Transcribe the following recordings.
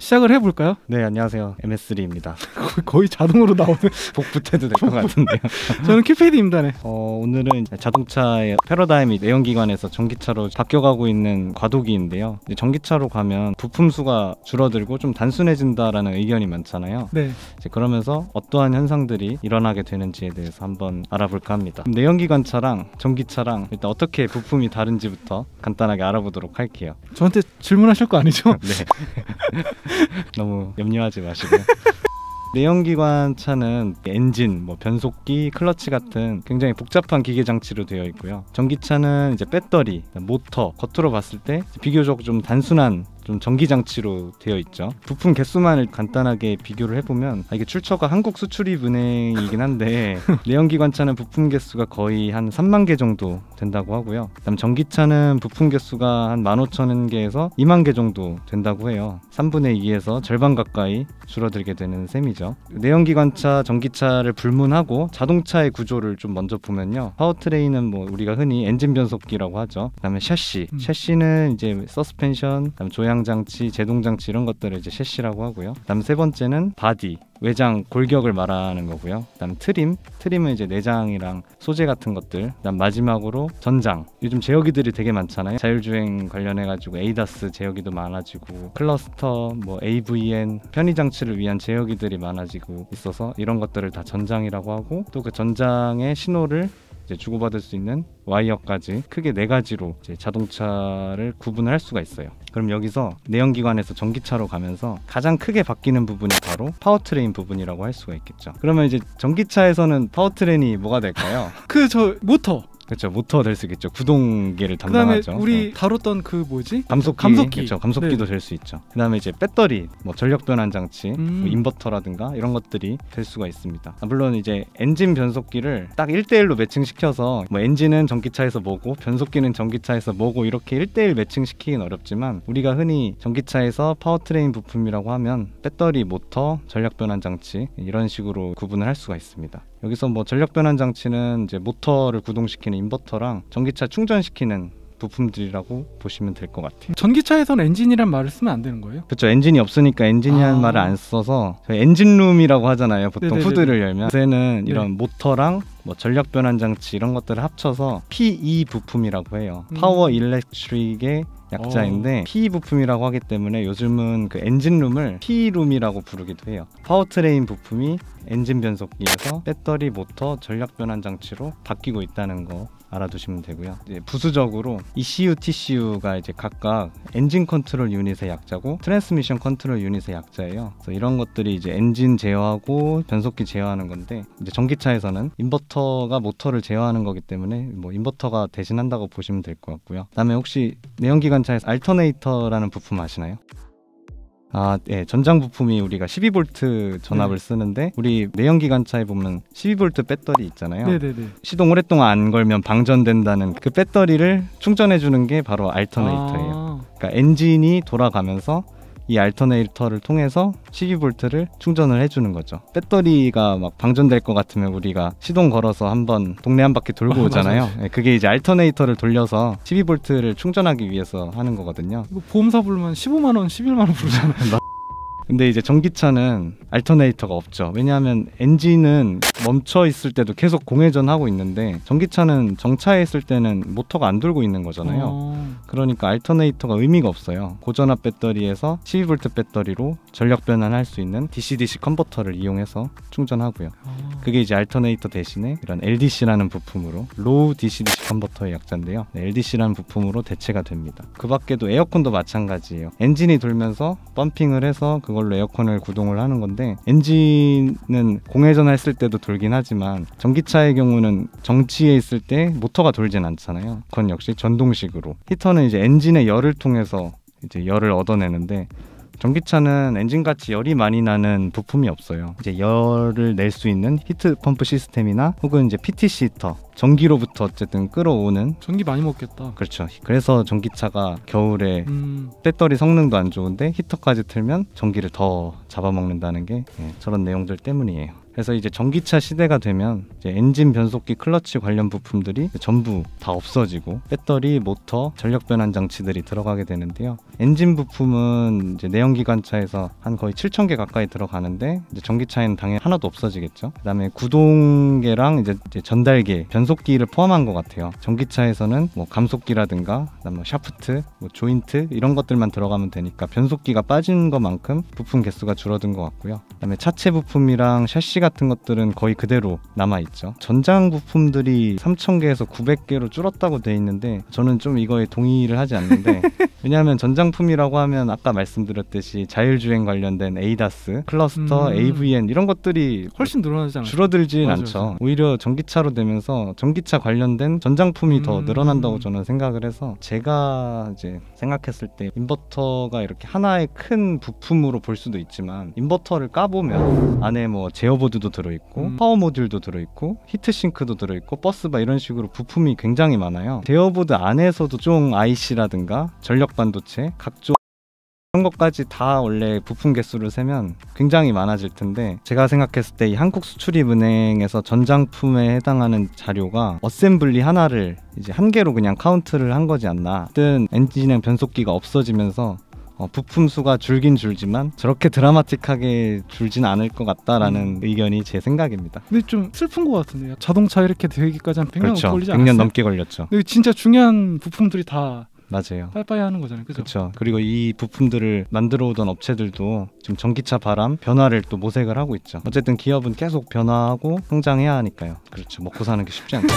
시작을 해볼까요? 네, 안녕하세요. MS3입니다. 거의 자동으로 나오는. 복붙해도 될 것 같은데요. 저는 큐피디입니다. 네. 오늘은 자동차의 패러다임이 내연기관에서 전기차로 바뀌어가고 있는 과도기인데요. 전기차로 가면 부품 수가 줄어들고 좀 단순해진다라는 의견이 많잖아요. 네. 이제 그러면서 어떠한 현상들이 일어나게 되는지에 대해서 한번 알아볼까 합니다. 내연기관 차랑 전기차랑 일단 어떻게 부품이 다른지부터 간단하게 알아보도록 할게요. 저한테 질문하실 거 아니죠? 네. 너무 염려하지 마시고요. 내연기관 차는 엔진, 변속기, 클러치 같은 굉장히 복잡한 기계 장치로 되어 있고요. 전기차는 이제 배터리, 모터, 겉으로 봤을 때 비교적 좀 단순한 좀 전기 장치로 되어 있죠. 부품 개수만을 간단하게 비교를 해보면 이게 출처가 한국 수출입은행이긴 한데 내연기관차는 부품 개수가 거의 한 3만 개 정도 된다고 하고요. 그다음 전기차는 부품 개수가 한 15,000개에서 2만 개 정도 된다고 해요. 3분의 2에서 절반 가까이 줄어들게 되는 셈이죠. 내연기관차, 전기차를 불문하고 자동차의 구조를 좀 먼저 보면요. 파워트레인은 우리가 흔히 엔진 변속기라고 하죠. 그다음에 샤시는 이제 서스펜션, 그다음 조향장치, 제동장치 이런 것들을 이제 샤시라고 하고요. 그다음 세 번째는 바디, 외장, 골격을 말하는 거고요. 그다음 트림은 이제 내장이랑 소재 같은 것들. 그다음 마지막으로 전장. 요즘 제어기들이 되게 많잖아요. 자율주행 관련해가지고 에이다스 제어기도 많아지고 클러스터, AVN, 편의장치를 위한 제어기들이 많아지고 있어서 이런 것들을 다 전장이라고 하고, 또 그 전장의 신호를 이제 주고받을 수 있는 와이어까지 크게 4가지로 이제 자동차를 구분할 수가 있어요. 그럼 여기서 내연기관에서 전기차로 가면서 가장 크게 바뀌는 부분이 바로 파워트레인 부분이라고 할 수가 있겠죠. 그러면 이제 전기차에서는 파워트레인이 뭐가 될까요? 모터. 그렇죠. 모터 될 수 있겠죠. 구동계를 그다음에 담당하죠. 우리 다뤘던 감속기. 그렇죠. 감속기도 네. 될 수 있죠. 그다음에 이제 배터리, 전력 변환 장치, 인버터라든가 이런 것들이 될 수가 있습니다. 물론 이제 엔진 변속기를 딱 1대1로 매칭시켜서 엔진은 전기차에서 뭐고 변속기는 전기차에서 뭐고 이렇게 1대1 매칭시키긴 어렵지만, 우리가 흔히 전기차에서 파워트레인 부품이라고 하면 배터리, 모터, 전력 변환 장치 이런 식으로 구분을 할 수가 있습니다. 여기서 전력 변환 장치는 이제 모터를 구동시키는 인버터랑 전기차 충전시키는 부품들이라고 보시면 될 것 같아요. 전기차에서는 엔진이란 말을 쓰면 안 되는 거예요? 그렇죠. 엔진이 없으니까 엔진이라는 말을 안 써서 저희 엔진룸이라고 하잖아요. 보통 네네네네. 후드를 열면. 요새는 이런 모터랑 전력 변환 장치 이런 것들을 합쳐서 PE 부품이라고 해요. 파워 일렉트릭의 약자인데 PE 부품이라고 하기 때문에 요즘은 그 엔진룸을 PE룸이라고 부르기도 해요. 파워트레인 부품이 엔진 변속기에서 배터리, 모터, 전력 변환 장치로 바뀌고 있다는 거 알아두시면 되고요. 이제 부수적으로 ECU, TCU가 이제 각각 엔진 컨트롤 유닛의 약자고 트랜스미션 컨트롤 유닛의 약자예요. 그래서 이런 것들이 이제 엔진 제어하고 변속기 제어하는 건데, 이제 전기차에서는 인버터가 모터를 제어하는 거기 때문에 인버터가 대신한다고 보시면 될 것 같고요. 그다음에 혹시 내연기관차에서 알터네이터라는 부품 아시나요? 네. 전장 부품이 우리가 12V 전압을 쓰는데, 우리 내연기관차에 보면 12V 배터리 있잖아요. 네네네. 시동 오랫동안 안 걸면 방전된다는 그 배터리를 충전해주는 게 바로 알터네이터예요. 그러니까 엔진이 돌아가면서 이 알터네이터를 통해서 12V를 충전을 해주는 거죠. 배터리가 방전될 것 같으면 우리가 시동 걸어서 한번 동네 한 바퀴 돌고 오잖아요. 네, 그게 이제 알터네이터를 돌려서 12V를 충전하기 위해서 하는 거거든요. 보험사 부르면 15만 원, 11만 원 부르잖아요. 근데 이제 전기차는 알터네이터가 없죠. 왜냐하면 엔진은 멈춰 있을 때도 계속 공회전하고 있는데, 전기차는 정차해 있을 때는 모터가 안 돌고 있는 거잖아요. 그러니까 알터네이터가 의미가 없어요. 고전압 배터리에서 12V 배터리로 전력 변환할 수 있는 DC-DC 컨버터를 이용해서 충전하고요. 그게 이제 알터네이터 대신에 이런 LDC라는 부품으로, 로우 DC-DC 컨버터의 약자인데요. LDC라는 부품으로 대체가 됩니다. 그 밖에도 에어컨도 마찬가지예요. 엔진이 돌면서 펌핑을 해서 그걸로 에어컨을 구동을 하는 건데, 엔진은 공회전 했을 때도 돌긴 하지만 전기차의 경우는 정지해 있을 때 모터가 돌진 않잖아요. 그건 역시 전동식으로. 히터는 이제 엔진의 열을 통해서 이제 열을 얻어내는데, 전기차는 엔진같이 열이 많이 나는 부품이 없어요. 이제 열을 낼 수 있는 히트 펌프 시스템이나 혹은 이제 PTC 히터, 전기로부터 어쨌든 끌어오는. 전기 많이 먹겠다. 그렇죠. 그래서 전기차가 겨울에 배터리 성능도 안 좋은데 히터까지 틀면 전기를 더 잡아먹는다는 게 저런 내용들 때문이에요. 그래서 이제 전기차 시대가 되면 이제 엔진, 변속기, 클러치 관련 부품들이 전부 다 없어지고 배터리, 모터, 전력 변환 장치들이 들어가게 되는데요. 엔진 부품은 이제 내연기관차에서 한 거의 7,000개 가까이 들어가는데 이제 전기차에는 당연히 하나도 없어지겠죠. 그다음에 구동계랑 이제 전달계, 변속기를 포함한 것 같아요. 전기차에서는 뭐 감속기라든가 그다음에 뭐 샤프트, 뭐 조인트 이런 것들만 들어가면 되니까 변속기가 빠진 것만큼 부품 개수가 줄어든 것 같고요. 그다음에 차체 부품이랑 샤시 같은 것들은 거의 그대로 남아있죠. 전장 부품들이 3,000개에서 900개로 줄었다고 돼 있는데 저는 좀 이거에 동의를 하지 않는데 왜냐하면 전장품이라고 하면 아까 말씀드렸듯이 자율주행 관련된 ADAS, 클러스터, AVN 이런 것들이 훨씬 늘어나지 않아요? 줄어들진 맞아요, 않죠. 맞아요. 오히려 전기차로 되면서 전기차 관련된 전장품이 더 늘어난다고 저는 생각을 해서 제가 이제 생각했을 때 인버터가 이렇게 하나의 큰 부품으로 볼 수도 있지만 인버터를 까보면 안에 뭐 제어보드도 들어있고 파워 모듈도 들어있고 히트싱크도 들어있고 버스바 이런 식으로 부품이 굉장히 많아요. 제어보드 안에서도 종 IC라든가 전력 반도체 각종 이런 것까지 다 원래 부품 개수를 세면 굉장히 많아질 텐데 제가 생각했을 때 이 한국수출입은행에서 전장품에 해당하는 자료가 어셈블리 하나를 이제 한 개로 그냥 카운트를 한 거지 않나. 어쨌든 엔진이랑 변속기가 없어지면서 부품 수가 줄긴 줄지만 저렇게 드라마틱하게 줄진 않을 것 같다라는 의견이 제 생각입니다. 근데 좀 슬픈 것 같은데요. 자동차 이렇게 되기까지 한 100년 그렇죠. 걸리지 100년 않았어요? 넘게 걸렸죠. 근데 진짜 중요한 부품들이 다 맞아요. 빠이빠이 하는 거잖아요. 그죠? 그렇죠. 그리고 이 부품들을 만들어 오던 업체들도 지금 전기차 바람 변화를 또 모색을 하고 있죠. 어쨌든 기업은 계속 변화하고 성장해야 하니까요. 그렇죠. 먹고 사는 게 쉽지 않죠.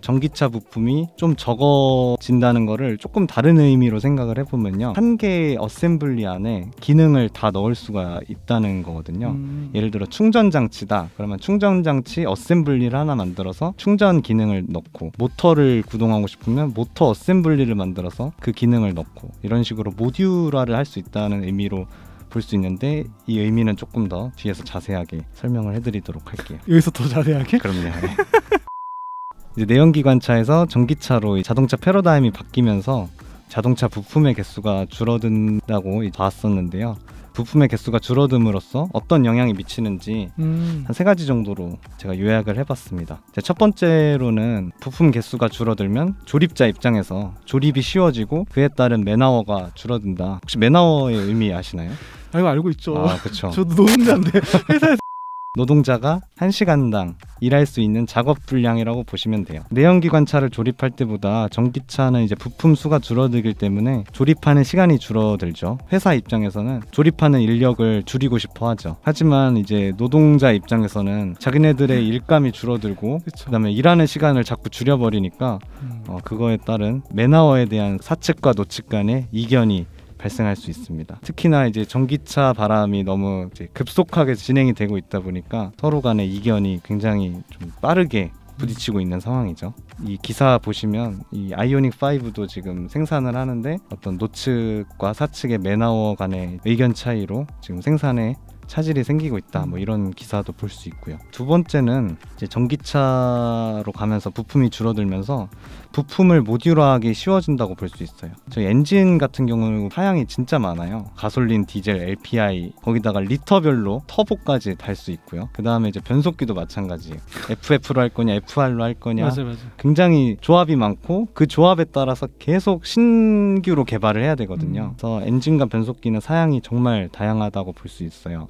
전기차 부품이 좀 적어진다는 거를 조금 다른 의미로 생각을 해보면요. 한 개의 어셈블리 안에 기능을 다 넣을 수가 있다는 거거든요. 예를 들어 충전장치다. 그러면 충전장치 어셈블리를 하나 만들어서 충전 기능을 넣고 모터를 구동하고 싶으면 모터 어셈블리를 만들어서 그 기능을 넣고 이런 식으로 모듈화를 할 수 있다는 의미로 볼 수 있는데 이 의미는 조금 더 뒤에서 자세하게 설명을 해드리도록 할게요. 여기서 더 자세하게? 그럼요. 이제 내연기관차에서 전기차로 자동차 패러다임이 바뀌면서 자동차 부품의 개수가 줄어든다고 봤었는데요. 부품의 개수가 줄어듦으로써 어떤 영향이 미치는지 한 3가지 정도로 제가 요약을 해봤습니다. 첫 번째로는 부품 개수가 줄어들면 조립자 입장에서 조립이 쉬워지고 그에 따른 맨아워가 줄어든다. 혹시 맨아워의 의미 아시나요? 아, 이거 알고 있죠. 아, 그렇죠. 저도 노동자인데 회사에서 노동자가 1시간당 일할 수 있는 작업 분량이라고 보시면 돼요. 내연기관차를 조립할 때보다 전기차는 이제 부품 수가 줄어들기 때문에 조립하는 시간이 줄어들죠. 회사 입장에서는 조립하는 인력을 줄이고 싶어 하죠. 하지만 이제 노동자 입장에서는 자기네들의 일감이 줄어들고 그쵸. 그다음에 일하는 시간을 자꾸 줄여버리니까 그거에 따른 맨아워에 대한 사측과 노측 간의 이견이 발생할 수 있습니다. 특히나 이제 전기차 바람이 너무 이제 급속하게 진행이 되고 있다 보니까 서로 간의 이견이 굉장히 좀 빠르게 부딪히고 있는 상황이죠. 이 기사 보시면 이 아이오닉 5도 지금 생산을 하는데 어떤 노측과 사측의 맨아워 간의 의견 차이로 지금 생산에 차질이 생기고 있다. 뭐 이런 기사도 볼 수 있고요. 두 번째는 이제 전기차로 가면서 부품이 줄어들면서 부품을 모듈화하기 쉬워진다고 볼 수 있어요. 저희 엔진 같은 경우는 사양이 진짜 많아요. 가솔린, 디젤, LPI 거기다가 리터별로 터보까지 달 수 있고요. 그 다음에 이제 변속기도 마찬가지예요. FF로 할 거냐 FR로 할 거냐 맞아요. 굉장히 조합이 많고 그 조합에 따라서 계속 신규로 개발을 해야 되거든요. 그래서 엔진과 변속기는 사양이 정말 다양하다고 볼 수 있어요.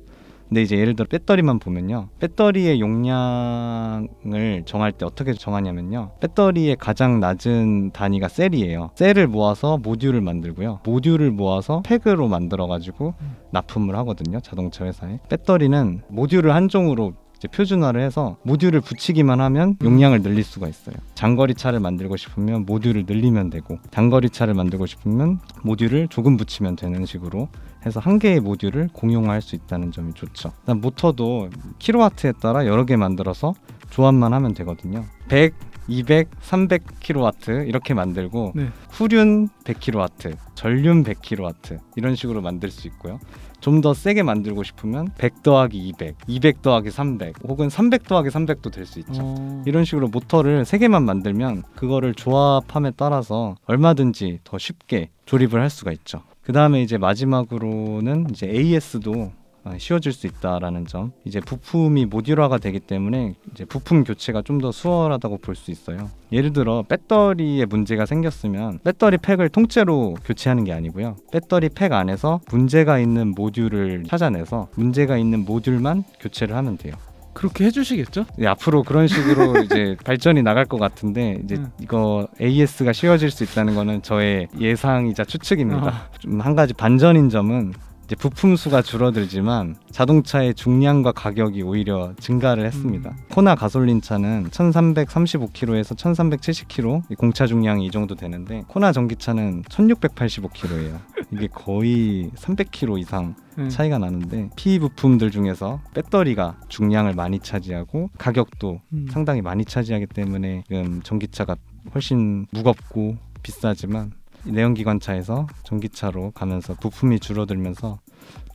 근데 이제 예를 들어 배터리만 보면요. 배터리의 용량을 정할 때 어떻게 정하냐면요. 배터리의 가장 낮은 단위가 셀이에요. 셀을 모아서 모듈을 만들고요. 모듈을 모아서 팩으로 만들어가지고 납품을 하거든요. 자동차 회사에. 배터리는 모듈을 한 종으로 이제 표준화를 해서 모듈을 붙이기만 하면 용량을 늘릴 수가 있어요. 장거리 차를 만들고 싶으면 모듈을 늘리면 되고 단거리 차를 만들고 싶으면 모듈을 조금 붙이면 되는 식으로 해서 한 개의 모듈을 공용화할 수 있다는 점이 좋죠. 그다음 모터도 킬로와트에 따라 여러 개 만들어서 조합만 하면 되거든요. 100, 200, 300kW 이렇게 만들고 네. 후륜 100kW, 전륜 100kW 이런 식으로 만들 수 있고요. 좀 더 세게 만들고 싶으면 100 더하기 200, 200 더하기 300 혹은 300 더하기 300도 될 수 있죠. 이런 식으로 모터를 3개만 만들면 그거를 조합함에 따라서 얼마든지 더 쉽게 조립을 할 수가 있죠. 그 다음에 이제 마지막으로는 이제 AS도 쉬워질 수 있다라는 점. 이제 부품이 모듈화가 되기 때문에 이제 부품 교체가 좀 더 수월하다고 볼 수 있어요. 예를 들어 배터리에 문제가 생겼으면 배터리 팩을 통째로 교체하는 게 아니고요. 배터리 팩 안에서 문제가 있는 모듈을 찾아내서 문제가 있는 모듈만 교체를 하면 돼요. 그렇게 해주시겠죠? 네, 앞으로 그런 식으로 이제 발전이 나갈 것 같은데 이제 이거 AS가 쉬워질 수 있다는 거는 저의 예상이자 추측입니다. 좀 한 가지 반전인 점은 이제 부품 수가 줄어들지만 자동차의 중량과 가격이 오히려 증가를 했습니다. 코나 가솔린 차는 1335km에서 1370km 공차 중량이 이 정도 되는데 코나 전기차는 1685km예요. 이게 거의 300km 이상 차이가 나는데 PE 부품들 중에서 배터리가 중량을 많이 차지하고 가격도 상당히 많이 차지하기 때문에 지금 전기차가 훨씬 무겁고 비싸지만 내연기관차에서 전기차로 가면서 부품이 줄어들면서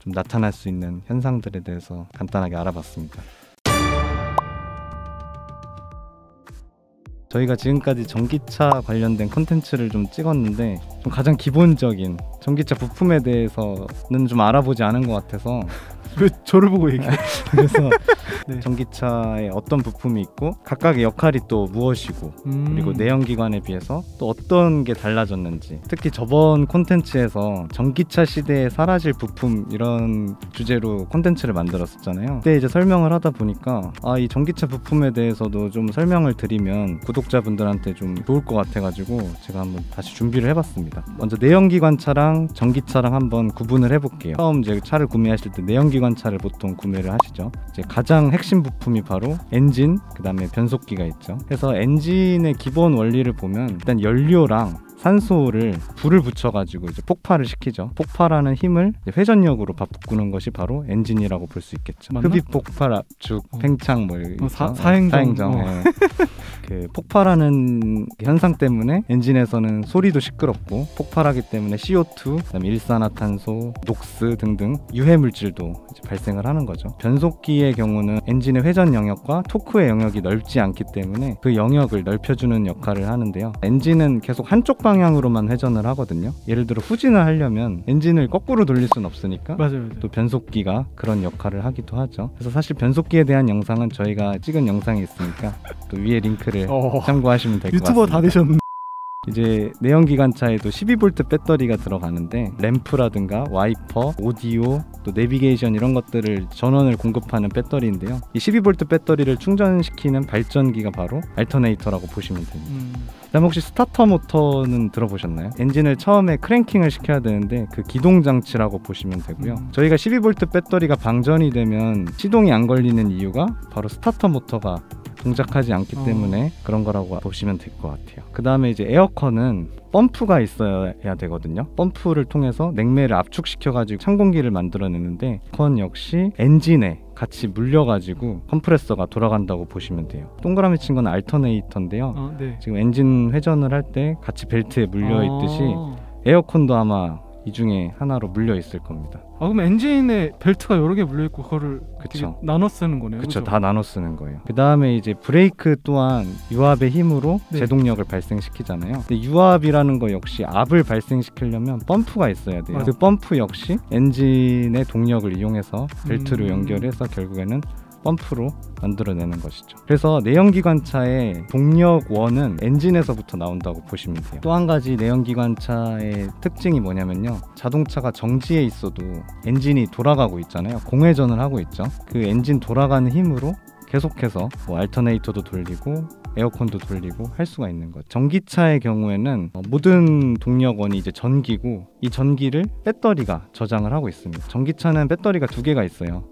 좀 나타날 수 있는 현상들에 대해서 간단하게 알아봤습니다. 저희가 지금까지 전기차 관련된 콘텐츠를 좀 찍었는데 좀 가장 기본적인 전기차 부품에 대해서는 좀 알아보지 않은 것 같아서 왜 저를 보고 얘기해? 그래서 네. 전기차에 어떤 부품이 있고 각각의 역할이 또 무엇이고 그리고 내연기관에 비해서 또 어떤 게 달라졌는지, 특히 저번 콘텐츠에서 전기차 시대에 사라질 부품 이런 주제로 콘텐츠를 만들었었잖아요. 그때 이제 설명을 하다 보니까 이 전기차 부품에 대해서도 좀 설명을 드리면 구독자분들한테 좀 좋을 것 같아가지고 제가 한번 다시 준비를 해봤습니다. 먼저 내연기관차랑 전기차랑 한번 구분을 해볼게요. 처음 이제 차를 구매하실 때 내연기관차를 보통 구매를 하시죠. 이제 가장 핵심 부품이 바로 엔진, 그 다음에 변속기가 있죠. 그래서 엔진의 기본 원리를 보면 일단 연료랑 산소를 불을 붙여가지고 이제 폭발을 시키죠. 폭발하는 힘을 회전력으로 바꾸는 것이 바로 엔진이라고 볼 수 있겠죠. 맞나? 흡입, 폭발, 압축, 팽창 뭐 사행정. 네. 그 폭발하는 현상 때문에 엔진에서는 소리도 시끄럽고 폭발하기 때문에 CO2, 그다음에 일산화탄소, 녹스 등등 유해 물질도 이제 발생을 하는 거죠. 변속기의 경우는 엔진의 회전 영역과 토크의 영역이 넓지 않기 때문에 그 영역을 넓혀주는 역할을 하는데요. 엔진은 계속 한쪽 방향으로만 회전을 하거든요. 예를 들어 후진을 하려면 엔진을 거꾸로 돌릴 수는 없으니까 맞아요. 또 변속기가 그런 역할을 하기도 하죠. 그래서 사실 변속기에 대한 영상은 저희가 찍은 영상이 있으니까 또 위에 링크를 참고하시면 될 것 같습니다. 유튜버 다 되셨는데. 이제 내연기관차에도 12V 배터리가 들어가는데 램프라든가 와이퍼, 오디오, 또 내비게이션 이런 것들을 전원을 공급하는 배터리인데요. 이 12V 배터리를 충전시키는 발전기가 바로 알터네이터라고 보시면 됩니다. 그다음 혹시 스타터 모터는 들어보셨나요? 엔진을 처음에 크랭킹을 시켜야 되는데 그 기동 장치라고 보시면 되고요. 저희가 12V 배터리가 방전이 되면 시동이 안 걸리는 이유가 바로 스타터 모터가 동작하지 않기 때문에 그런 거라고 보시면 될 것 같아요. 그 다음에 이제 에어컨은 펌프가 있어야 되거든요. 펌프를 통해서 냉매를 압축시켜가지고 찬 공기를 만들어내는데 에어컨 역시 엔진에 같이 물려가지고 컴프레서가 돌아간다고 보시면 돼요. 동그라미 친 건 알터네이터인데요. 네. 지금 엔진 회전을 할 때 같이 벨트에 물려있듯이 에어컨도 아마 이 중에 하나로 물려 있을 겁니다. 그럼 엔진에 벨트가 여러 개 물려 있고 그거를 그쵸. 나눠 쓰는 거네요. 그렇죠. 다 나눠 쓰는 거예요. 그 다음에 이제 브레이크 또한 유압의 힘으로 네. 제동력을 발생시키잖아요. 근데 유압이라는 거 역시 압을 발생시키려면 펌프가 있어야 돼요. 그 펌프 역시 엔진의 동력을 이용해서 벨트로 연결해서 결국에는 펌프로 만들어내는 것이죠. 그래서 내연기관차의 동력원은 엔진에서부터 나온다고 보시면 돼요. 또 한 가지 내연기관차의 특징이 뭐냐면요, 자동차가 정지해 있어도 엔진이 돌아가고 있잖아요. 공회전을 하고 있죠. 그 엔진 돌아가는 힘으로 계속해서 알터네이터도 돌리고 에어컨도 돌리고 할 수가 있는 거죠. 전기차의 경우에는 모든 동력원이 이제 전기고 이 전기를 배터리가 저장을 하고 있습니다. 전기차는 배터리가 두 개가 있어요.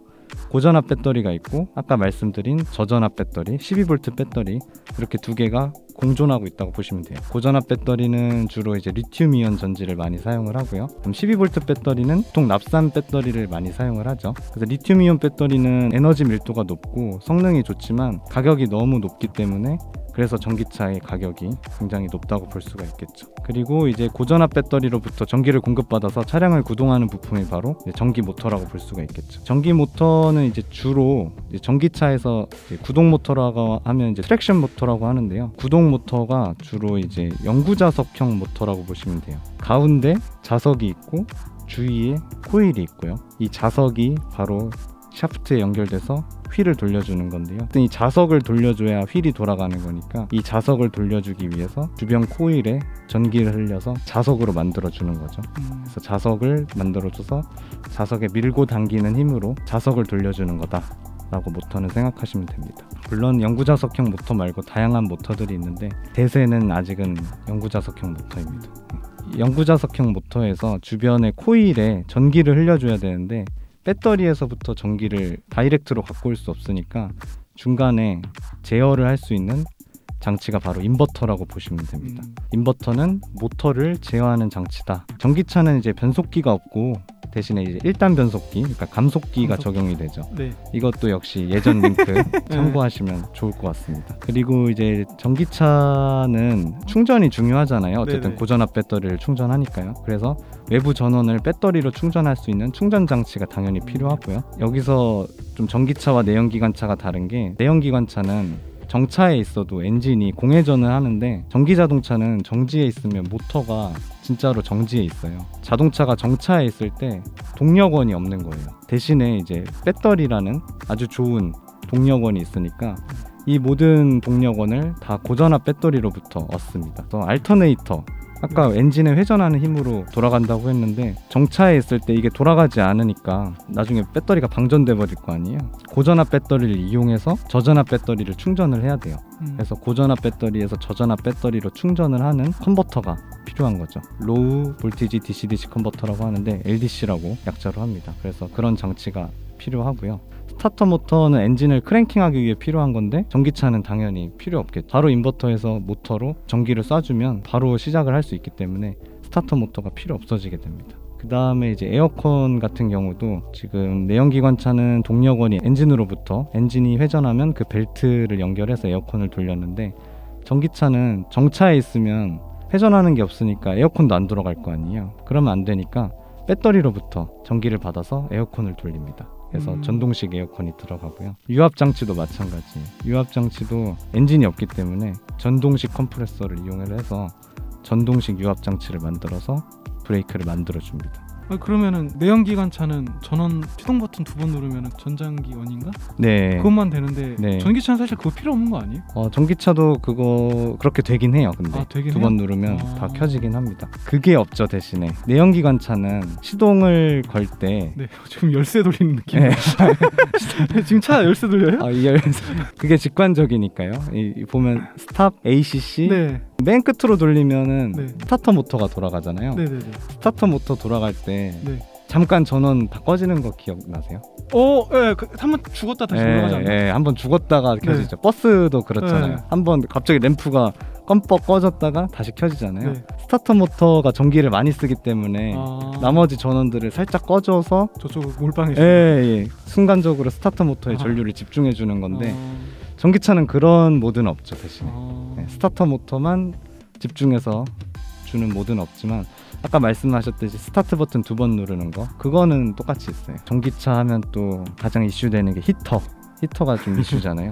고전압 배터리가 있고 아까 말씀드린 저전압 배터리, 12V 배터리, 이렇게 두 개가 공존하고 있다고 보시면 돼요. 고전압 배터리는 주로 이제 리튬이온 전지를 많이 사용을 하고요. 그럼 12V 배터리는 보통 납산 배터리를 많이 사용을 하죠. 그래서 리튬이온 배터리는 에너지 밀도가 높고 성능이 좋지만 가격이 너무 높기 때문에 그래서 전기차의 가격이 굉장히 높다고 볼 수가 있겠죠. 그리고 이제 고전압 배터리로부터 전기를 공급받아서 차량을 구동하는 부품이 바로 전기 모터라고 볼 수가 있겠죠. 전기 모터는 이제 주로 이제 전기차에서 이제 구동 모터라고 하면 이제 트랙션 모터라고 하는데요. 구동 모터가 주로 이제 영구자석형 모터라고 보시면 돼요. 가운데 자석이 있고 주위에 코일이 있고요. 이 자석이 바로 샤프트에 연결돼서 휠을 돌려주는 건데요. 이 자석을 돌려줘야 휠이 돌아가는 거니까 이 자석을 돌려주기 위해서 주변 코일에 전기를 흘려서 자석으로 만들어주는 거죠. 그래서 자석을 만들어줘서 자석에 밀고 당기는 힘으로 자석을 돌려주는 거다 라고 모터는 생각하시면 됩니다. 물론 영구자석형 모터 말고 다양한 모터들이 있는데 대세는 아직은 영구자석형 모터입니다. 영구자석형 모터에서 주변의 코일에 전기를 흘려줘야 되는데 배터리에서부터 전기를 다이렉트로 갖고 올 수 없으니까 중간에 제어를 할 수 있는 장치가 바로 인버터라고 보시면 됩니다. 인버터는 모터를 제어하는 장치다. 전기차는 이제 변속기가 없고 대신에 이제 1단 변속기, 그러니까 감속기가 적용이 되죠. 네. 이것도 역시 예전 링크 참고하시면 좋을 것 같습니다. 그리고 이제 전기차는 충전이 중요하잖아요. 어쨌든 네네. 고전압 배터리를 충전하니까요. 그래서 외부 전원을 배터리로 충전할 수 있는 충전 장치가 당연히 필요하고요. 여기서 좀 전기차와 내연기관차가 다른 게 내연기관차는 정차에 있어도 엔진이 공회전을 하는데 전기자동차는 정지에 있으면 모터가 진짜로 정지에 있어요. 자동차가 정차에 있을 때 동력원이 없는 거예요. 대신에 이제 배터리라는 아주 좋은 동력원이 있으니까 이 모든 동력원을 다 고전압 배터리로부터 얻습니다. 또 알터네이터, 아까 엔진의 회전하는 힘으로 돌아간다고 했는데 정차에 있을 때 이게 돌아가지 않으니까 나중에 배터리가 방전돼 버릴 거 아니에요. 고전압 배터리를 이용해서 저전압 배터리를 충전을 해야 돼요. 그래서 고전압 배터리에서 저전압 배터리로 충전을 하는 컨버터가 필요한 거죠. 로우 볼티지 DC-DC 컨버터라고 하는데 LDC라고 약자로 합니다. 그래서 그런 장치가 필요하고요. 스타터 모터는 엔진을 크랭킹하기 위해 필요한 건데 전기차는 당연히 필요 없겠죠. 바로 인버터에서 모터로 전기를 쏴주면 바로 시작을 할 수 있기 때문에 스타터 모터가 필요 없어지게 됩니다. 그 다음에 이제 에어컨 같은 경우도 지금 내연기관차는 동력원이 엔진으로부터 엔진이 회전하면 그 벨트를 연결해서 에어컨을 돌렸는데 전기차는 정차에 있으면 회전하는 게 없으니까 에어컨도 안 돌아갈 거 아니에요. 그러면 안 되니까 배터리로부터 전기를 받아서 에어컨을 돌립니다. 그래서 전동식 에어컨이 들어가고요. 유압장치도 마찬가지예요. 유압장치도 엔진이 없기 때문에 전동식 컴프레서를 이용해서 전동식 유압장치를 만들어서 브레이크를 만들어줍니다. 그러면은 내연기관차는 전원 시동 버튼 2번 누르면은 전장기원인가? 네. 그것만 되는데 네. 전기차는 사실 그거 필요 없는 거 아니에요? 전기차도 그거 그렇게 되긴 해요. 근데 되긴 2번 해요? 누르면 다 켜지긴 합니다. 그게 없죠. 대신에 내연기관차는 시동을 걸 때 네, 지금 열쇠 돌리는 느낌. 네. 지금 차 열쇠 돌려요? 그게 직관적이니까요. 보면 스탑 ACC 네. 맨 끝으로 돌리면은 네. 스타터 모터가 돌아가잖아요. 네네네. 스타터 모터 돌아갈 때 네. 잠깐 전원 다 꺼지는 거 기억나세요? 예, 한번 죽었다 다시 올라가지 않나요? 예, 한번 죽었다가 켜지죠. 버스도 그렇잖아요. 네. 한번 갑자기 램프가 껌뻑 꺼졌다가 다시 켜지잖아요. 네. 스타터 모터가 전기를 많이 쓰기 때문에 나머지 전원들을 살짝 꺼줘서 저쪽 몰빵해. 예, 순간적으로 스타터 모터에 전류를 집중해 주는 건데 전기차는 그런 모드는 없죠. 대신에 스타터 모터만 집중해서 주는 모드는 없지만 아까 말씀하셨듯이 스타트 버튼 2번 누르는 거 그거는 똑같이 있어요. 전기차 하면 또 가장 이슈되는 게 히터가 좀 이슈잖아요.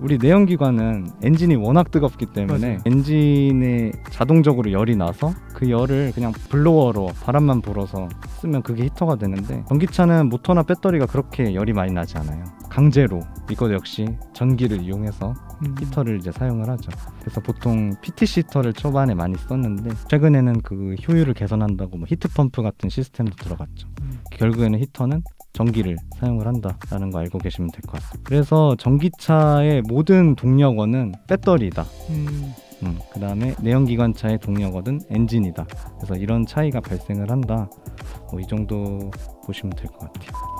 우리 내연기관은 엔진이 워낙 뜨겁기 때문에 맞아요. 엔진에 자동적으로 열이 나서 그 열을 그냥 블로어로 바람만 불어서 쓰면 그게 히터가 되는데 전기차는 모터나 배터리가 그렇게 열이 많이 나지 않아요. 강제로 이것 역시 전기를 이용해서 히터를 이제 사용을 하죠. 그래서 보통 PTC 히터를 초반에 많이 썼는데 최근에는 그 효율을 개선한다고 뭐 히트펌프 같은 시스템도 들어갔죠. 결국에는 히터는 전기를 사용을 한다라는 거 알고 계시면 될 것 같습니다. 그래서 전기차의 모든 동력원은 배터리다. 그 다음에 내연기관차의 동력원은 엔진이다. 그래서 이런 차이가 발생을 한다. 이 정도 보시면 될 것 같아요.